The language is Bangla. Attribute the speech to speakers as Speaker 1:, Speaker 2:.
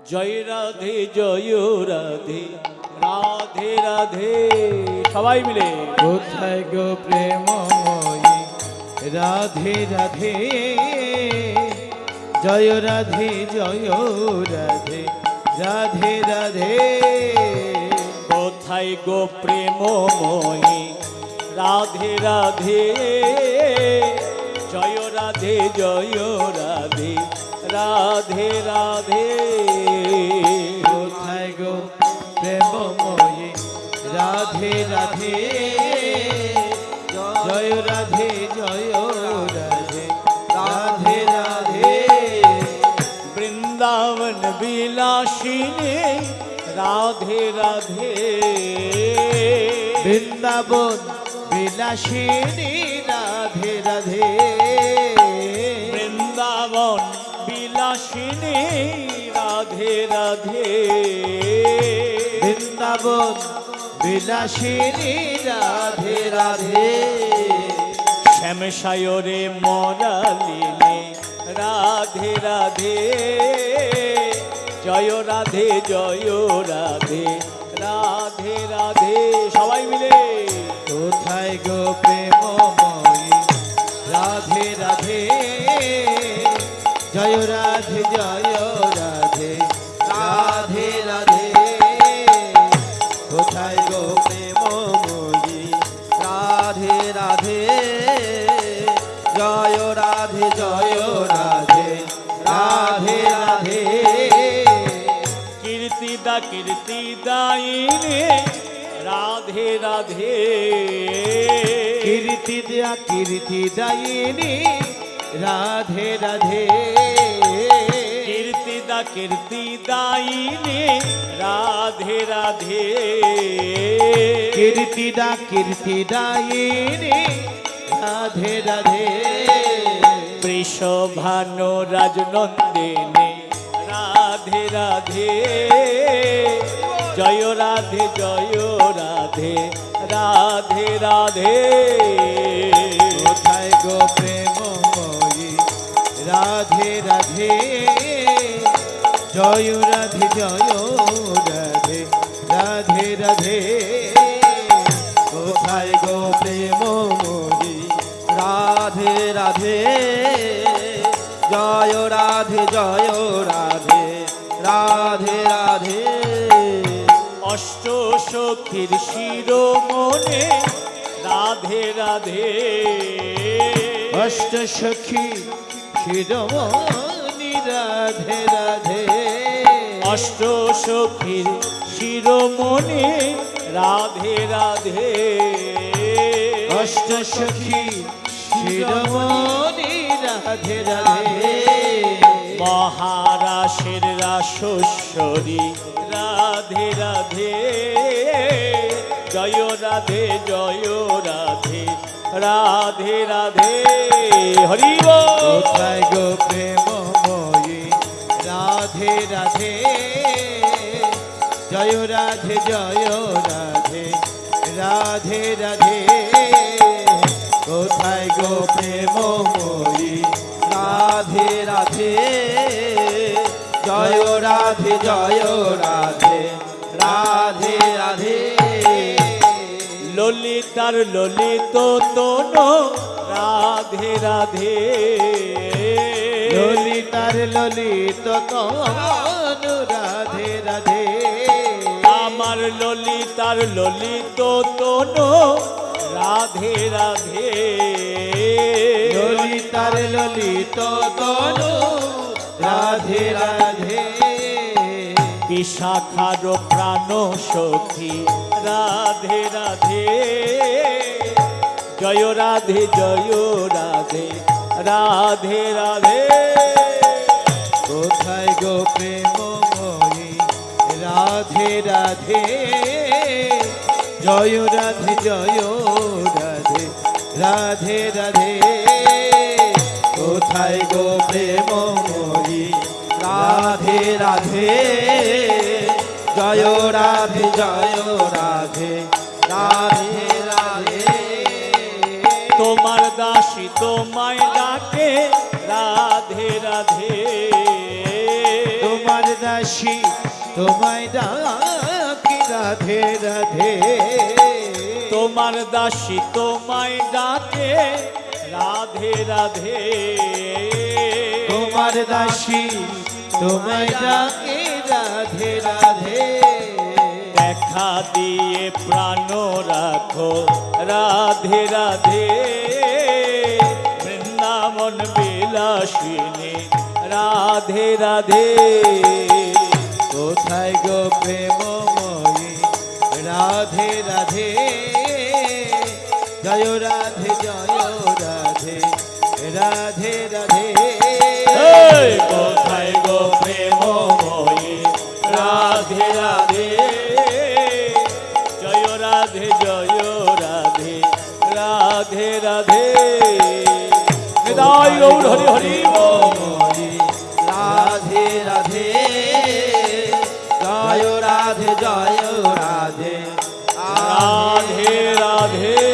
Speaker 1: জয় রাধে জয় রাধে রাধে রাধে সবাই মিলে
Speaker 2: কোথায় গো প্রেমময়ী রাধে রাধে জয় রাধে জয় রাধে রাধে রাধে
Speaker 1: কোথায় গো প্রেমময়ী রাধে রাধে জয় রাধে জয় রাধে রাধে রাধে
Speaker 2: কোথায় গো প্রেমময়ী রাধে রাধে জয় রাধে জয় রাধে রাধে রাধে
Speaker 1: বৃন্দাবন বিলাসিনী রাধে রাধে
Speaker 2: বৃন্দাবন বিলাসিনী রাধে রাধে
Speaker 1: বৃন্দাবন বিলাসিনী রাধে রাধে
Speaker 2: বৃন্দাবন বিলাসিনী রাধে রাধে
Speaker 1: শ্যামসায়রে মরালিনে রাধে রাধে জয় রাধে জয় রাধে রাধে রাধে সবাই মিলে
Speaker 2: কোথায় গো প্রেমময়ী রাধে রাধে জয় রাধে জয় রাধে রাধে রাধে কোথায় গো প্রেমময়ী রাধে রাধে জয় রাধে জয় রাধে রাধে রাধে
Speaker 1: কীর্তিদা কীর্তিদায়িনী রাধে রাধে
Speaker 2: কীর্তি দেয়া কীর্তি দায়িনী রাধে রাধে
Speaker 1: কীর্তিদা কীর্তিদায়িনী রাধে রাধে
Speaker 2: কীর্তি দা কীর্তি দায়িনী রাধে রাধে
Speaker 1: বৃষভানু রাজনন্দিনী রাধে রাধে জয় রাধে জয় রাধে রাধে রাধে
Speaker 2: কোথায় গো প্রেমময়ী রাধে রাধে জয় রাধে জয় রাধে রাধে রাধে কোথায় গো প্রেমময়ী রাধে রাধে জয় রাধে জয় রাধে রাধে রাধে
Speaker 1: অষ্ট সখীর শিরোমণি রাধে রাধে
Speaker 2: অষ্ট সখী শিরোমণি রাধে রাধে
Speaker 1: অষ্ট সখীর শিরোমণি রাধে রাধে
Speaker 2: অষ্ট সখী শিরোমণি রাধে রাধে
Speaker 1: মহারাশের রাসেশ্বরী রাধে রাধে জয় রাধে জয় রাধে রাধে রাধে হরি বল।
Speaker 2: কোথায় গো প্রেমময়ী রাধে রাধে জয় রাধে জয় রাধে রাধে রাধে কোথায় গো প্রেমময়ী রাধে রাধে জয় রাধে জয় রাধে রাধে রাধে
Speaker 1: ললিতার ললিত তনু রাধে রাধে
Speaker 2: ললিতার ললিত তনু রাধে রাধে
Speaker 1: আমার ললিতার ললিত তনু রাধে রাধে
Speaker 2: ললিতার ললিত তনু রাধে রাধে
Speaker 1: বিশাখার প্রাণ সখী রাধে রাধে জয় রাধে জয় রাধে রাধে রাধে
Speaker 2: কোথায় গো প্রেমময়ী রাধে রাধে জয় রাধে জয় রাধে রাধে রাধে কোথায় গো প্রেমময়ী রাধে রাধে জয় রাধে জয় রাধে রাধে রাধে
Speaker 1: তোমার দাসী তোমায় ডাকে রাধে রাধে
Speaker 2: তোমার দাস দাসী তোমায় ডাকি রাধে রাধে
Speaker 1: তোমার দাসী তোমায় ডাকে রাধে রাধে
Speaker 2: তোমার দাসী তোমায় ডাকি রাধে রাধে
Speaker 1: দেখা দিয়ে প্রাণ রাখো রাধে রাধে বৃন্দাবন বিলাসিনী রাধে রাধে
Speaker 2: কোথায় গো প্রেমময়ী রাধে রাধে জয় রাধে জয় রাধে রাধে রাধে
Speaker 1: এই কোথায় গো প্রেমময়ী রাধে রাধে জয় রাধে জয় রাধে রাধে রাধে নিতাই গৌর হরি হরি বল।
Speaker 2: রাধে রাধে জয় রাধে জয় রাধে
Speaker 1: রাধে রাধে